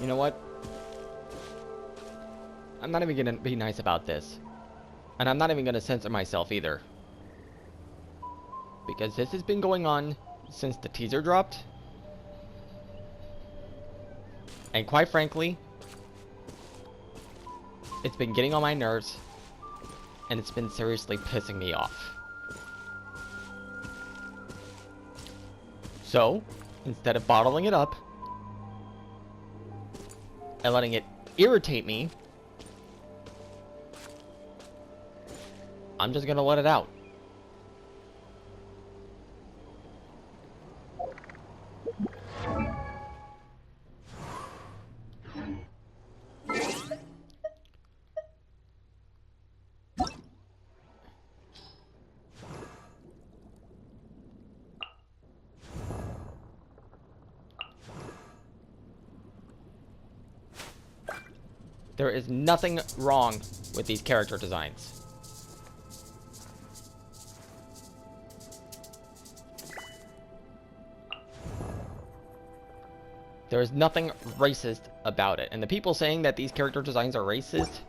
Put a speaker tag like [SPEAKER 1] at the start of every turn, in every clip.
[SPEAKER 1] You know what? I'm not even gonna be nice about this. And I'm not even gonna censor myself either. Because this has been going on since the teaser dropped. And quite frankly, it's been getting on my nerves. And it's been seriously pissing me off. So, instead of bottling it up and letting it irritate me, I'm just gonna let it out. There is nothing wrong with these character designs. There is nothing racist about it. And the people saying that these character designs are racist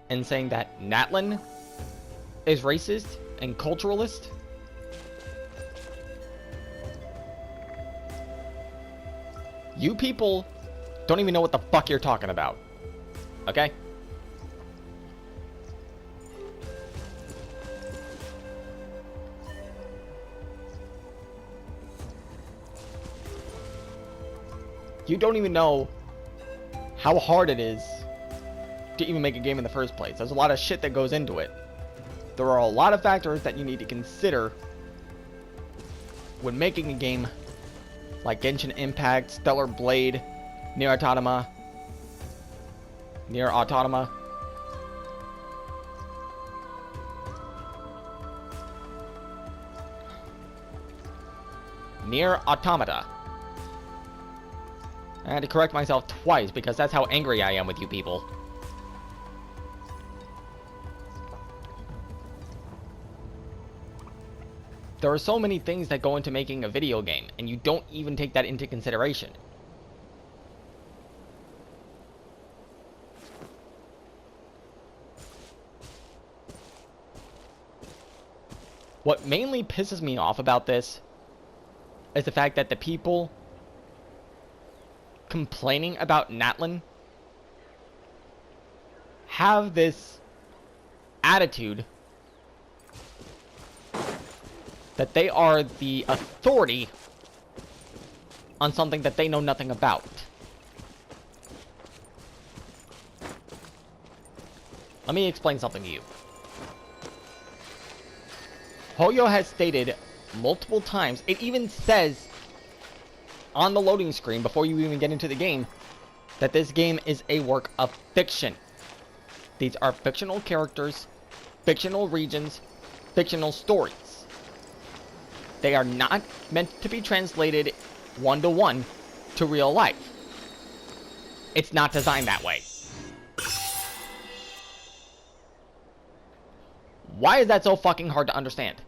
[SPEAKER 1] and saying that Natlin is racist and culturalist, you people don't even know what the fuck you're talking about. Okay? You don't even know how hard it is to even make a game in the first place. There's a lot of shit that goes into it. There are a lot of factors that you need to consider when making a game like Genshin Impact, Stellar Blade, Nier Automata. Nier Automata. Nier Automata. I had to correct myself twice because that's how angry I am with you people. There are so many things that go into making a video game, and you don't even take that into consideration. What mainly pisses me off about this is the fact that the people complaining about Natlin have this attitude that they are the authority on something that they know nothing about. Let me explain something to you. Hoyo has stated multiple times, it even says on the loading screen before you even get into the game, that this game is a work of fiction. These are fictional characters, fictional regions, fictional stories. They are not meant to be translated one-to-one to real life. It's not designed that way. Why is that so fucking hard to understand?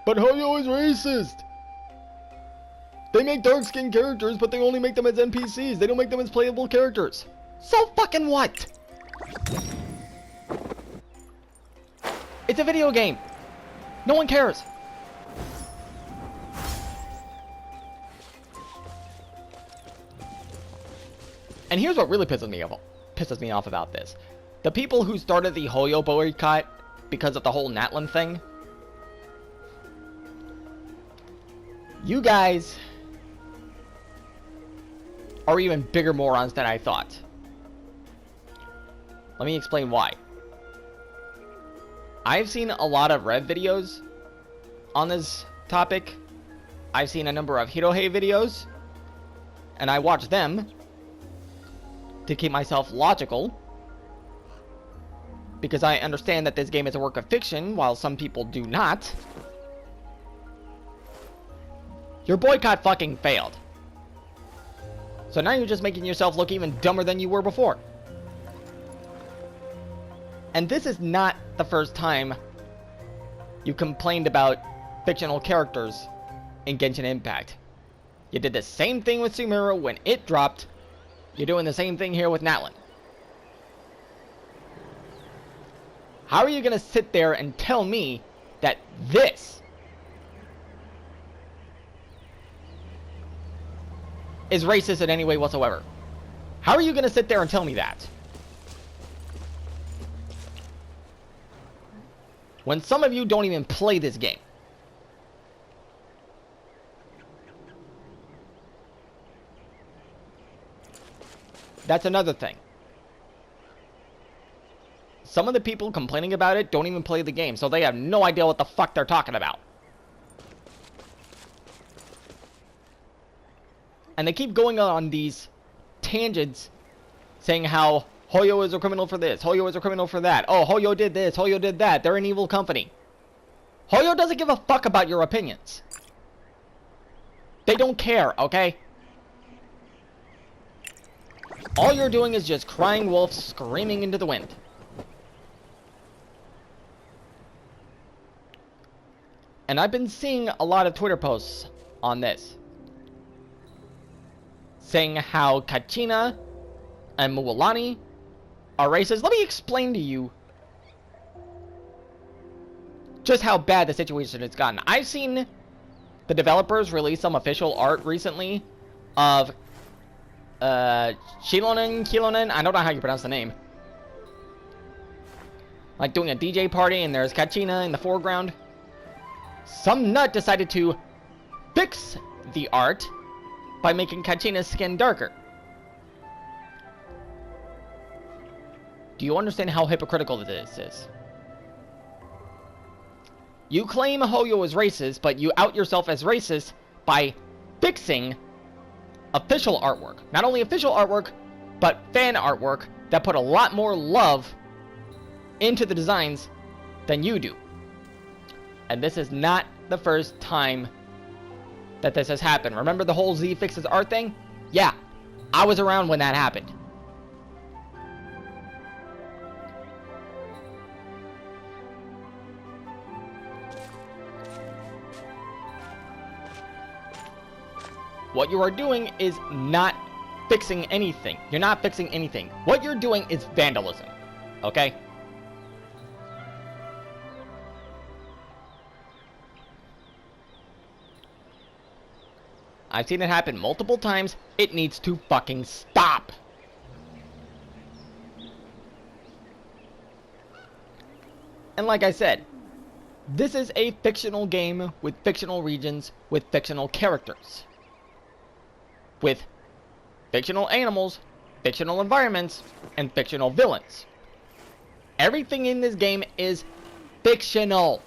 [SPEAKER 1] But Hoyo is racist! They make dark-skinned characters, but they only make them as NPCs. They don't make them as playable characters. So fucking what? It's a video game. No one cares. And here's what really pisses me off about this. The people who started the Hoyo boycott because of the whole Natlin thing, you guys are even bigger morons than I thought. Let me explain why. I've seen a lot of Rev videos on this topic. I've seen a number of Hirohei videos, and I watch them to keep myself logical, because I understand that this game is a work of fiction, while some people do not. Your boycott fucking failed. So now you're just making yourself look even dumber than you were before. And this is not the first time you complained about fictional characters in Genshin Impact. You did the same thing with Sumeru when it dropped. You're doing the same thing here with Natlan. How are you going to sit there and tell me that this is racist in any way whatsoever? How are you going to sit there and tell me that? When some of you don't even play this game. That's another thing. Some of the people complaining about it don't even play the game, so they have no idea what the fuck they're talking about. And they keep going on these tangents saying how Hoyo is a criminal for this, Hoyo is a criminal for that. Oh, Hoyo did this, Hoyo did that. They're an evil company. Hoyo doesn't give a fuck about your opinions. They don't care, okay? All you're doing is just crying wolf screaming into the wind. And I've been seeing a lot of Twitter posts on this, saying how Kachina and Muwalani are racist. Let me explain to you just how bad the situation has gotten. I've seen the developers release some official art recently of Kilonen, I don't know how you pronounce the name. Like doing a DJ party and there's Kachina in the foreground. Some nut decided to fix the art by making Kachina's skin darker. Do you understand how hypocritical this is? You claim Hoyo is racist, but you out yourself as racist by fixing official artwork. Not only official artwork, but fan artwork that put a lot more love into the designs than you do. And this is not the first time that this has happened. Remember the whole Z fixes art thing? Yeah, I was around when that happened. What you are doing is not fixing anything. You're not fixing anything. What you're doing is vandalism. Okay? I've seen it happen multiple times. It needs to fucking stop. And like I said, this is a fictional game with fictional regions, with fictional characters, with fictional animals, fictional environments, and fictional villains. Everything in this game is fictional.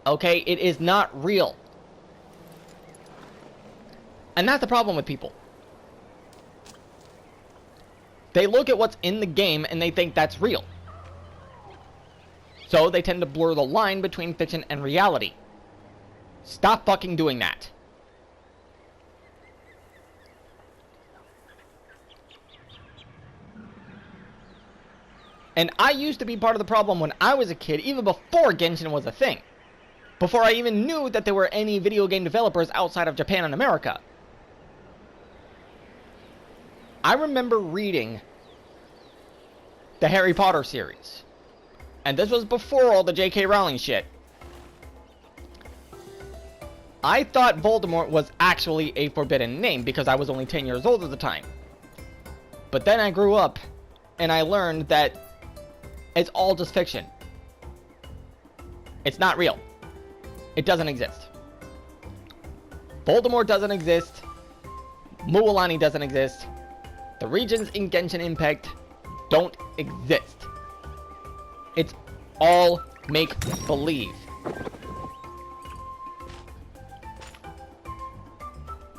[SPEAKER 1] Okay? It is not real. And that's the problem with people. They look at what's in the game and they think that's real. So they tend to blur the line between fiction and reality. Stop fucking doing that. And I used to be part of the problem when I was a kid, even before Genshin was a thing. Before I even knew that there were any video game developers outside of Japan and America. I remember reading the Harry Potter series. And this was before all the J.K. Rowling shit. I thought Voldemort was actually a forbidden name because I was only 10 years old at the time. But then I grew up and I learned that it's all just fiction. It's not real. It doesn't exist. Voldemort doesn't exist. Muwalani doesn't exist. The regions in Genshin Impact don't exist. It's all make-believe.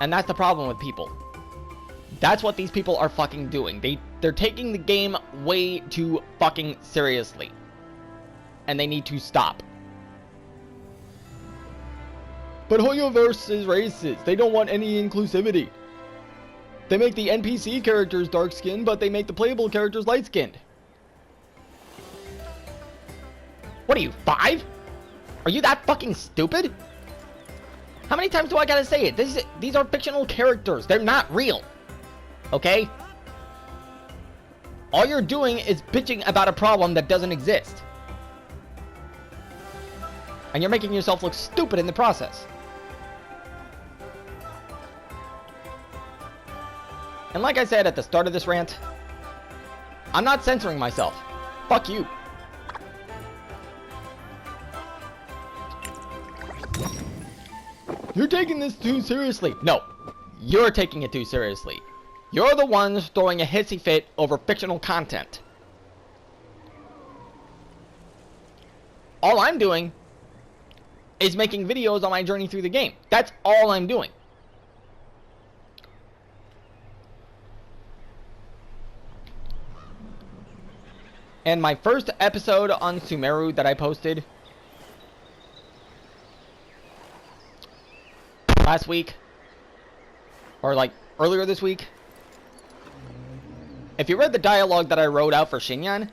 [SPEAKER 1] And that's the problem with people. That's what these people are fucking doing. They're taking the game way too fucking seriously. And they need to stop. But Hoyoverse is racist. They don't want any inclusivity. They make the NPC characters dark-skinned, but they make the playable characters light-skinned. What are you, 5? Are you that fucking stupid? How many times do I gotta say it? These are fictional characters. They're not real. Okay? All you're doing is bitching about a problem that doesn't exist. And you're making yourself look stupid in the process. And like I said at the start of this rant, I'm not censoring myself. Fuck you. You're taking this too seriously. No, you're taking it too seriously. You're the ones throwing a hissy fit over fictional content. All I'm doing is making videos on my journey through the game. That's all I'm doing. And my first episode on Sumeru that I posted last week, or like earlier this week, if you read the dialogue that I wrote out for Shinyan,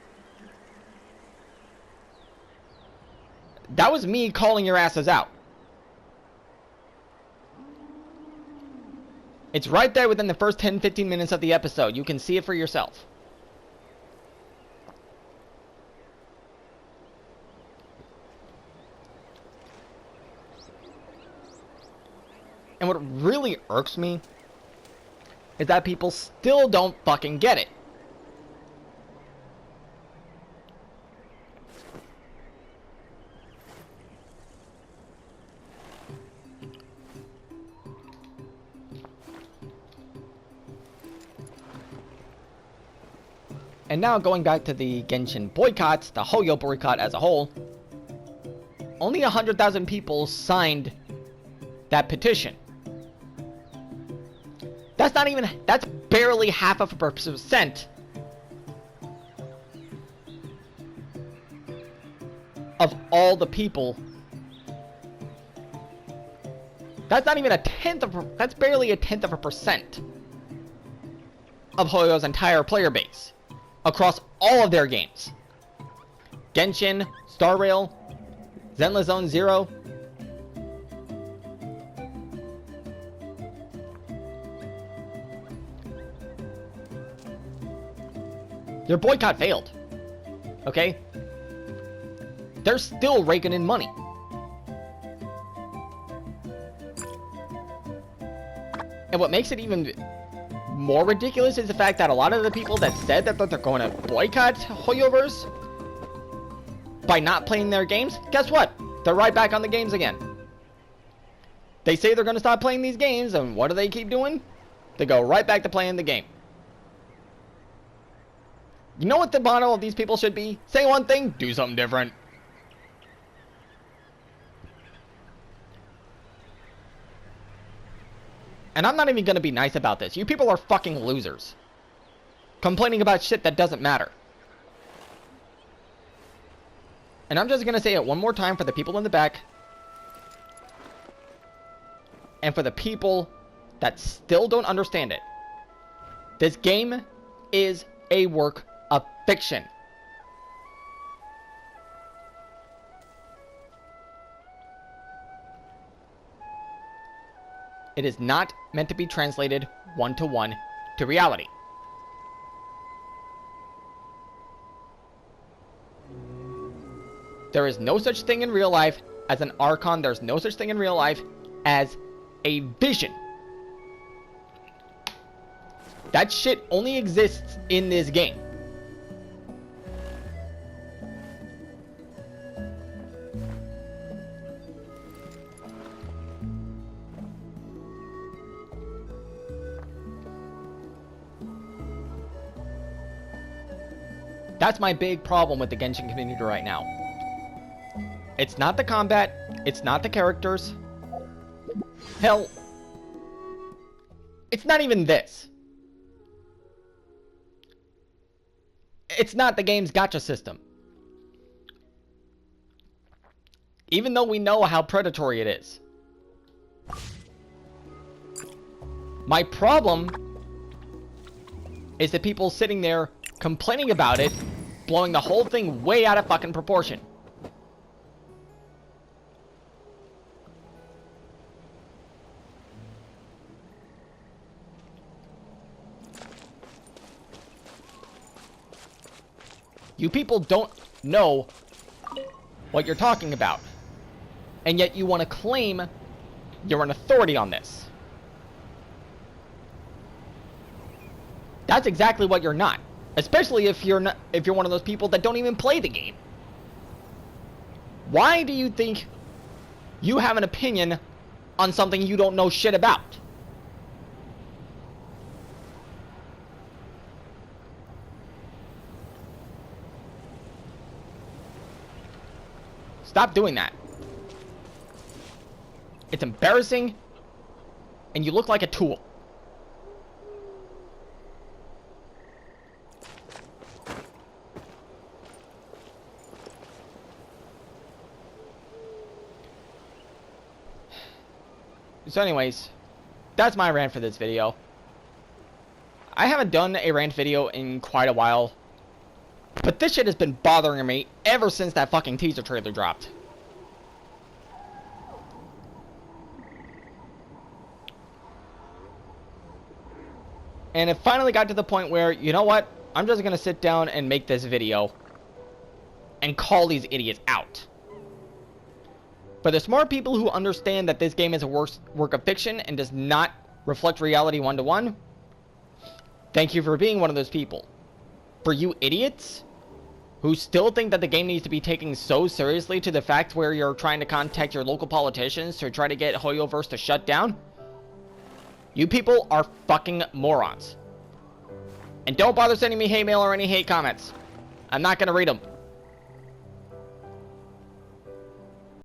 [SPEAKER 1] that was me calling your asses out. It's right there within the first 10-15 minutes of the episode. You can see it for yourself. And what really irks me is that people still don't fucking get it. And now going back to the Genshin boycotts, the Hoyo boycott as a whole, only 100,000 people signed that petition. That's barely half of a percent of all the people. That's not even that's barely a tenth of a percent of Hoyo's entire player base across all of their games. Genshin, Star Rail, Zenless Zone Zero. Their boycott failed. Okay? They're still raking in money. And what makes it even more ridiculous is the fact that a lot of the people that said that they're going to boycott Hoyoverse by not playing their games, guess what? They're right back on the games again. They say they're going to stop playing these games, and what do they keep doing? They go right back to playing the game. You know what the motto of these people should be? Say one thing, do something different. And I'm not even gonna be nice about this. You people are fucking losers. Complaining about shit that doesn't matter. And I'm just gonna say it one more time for the people in the back. And for the people that still don't understand it. This game is a work of fiction. It is not meant to be translated one-to-one to reality. There is no such thing in real life as an Archon. There's no such thing in real life as a vision. That shit only exists in this game. That's my big problem with the Genshin community right now. It's not the combat. It's not the characters. Hell, it's not even this. It's not the game's gacha system. Even though we know how predatory it is. My problem is the people sitting there complaining about it, blowing the whole thing way out of fucking proportion. You people don't know what you're talking about. And yet you want to claim you're an authority on this. That's exactly what you're not. Especially if you're one of those people that don't even play the game. Why do you think you have an opinion on something you don't know shit about? Stop doing that. It's embarrassing, and you look like a tool. So anyways, that's my rant for this video. I haven't done a rant video in quite a while, but this shit has been bothering me ever since that fucking teaser trailer dropped. And it finally got to the point where, you know what? I'm just gonna sit down and make this video and call these idiots out. But the smart people who understand that this game is a work of fiction and does not reflect reality one-to-one, thank you for being one of those people. For you idiots who still think that the game needs to be taken so seriously to the fact where you're trying to contact your local politicians to try to get Hoyoverse to shut down, you people are fucking morons. And don't bother sending me hate mail or any hate comments. I'm not gonna read them.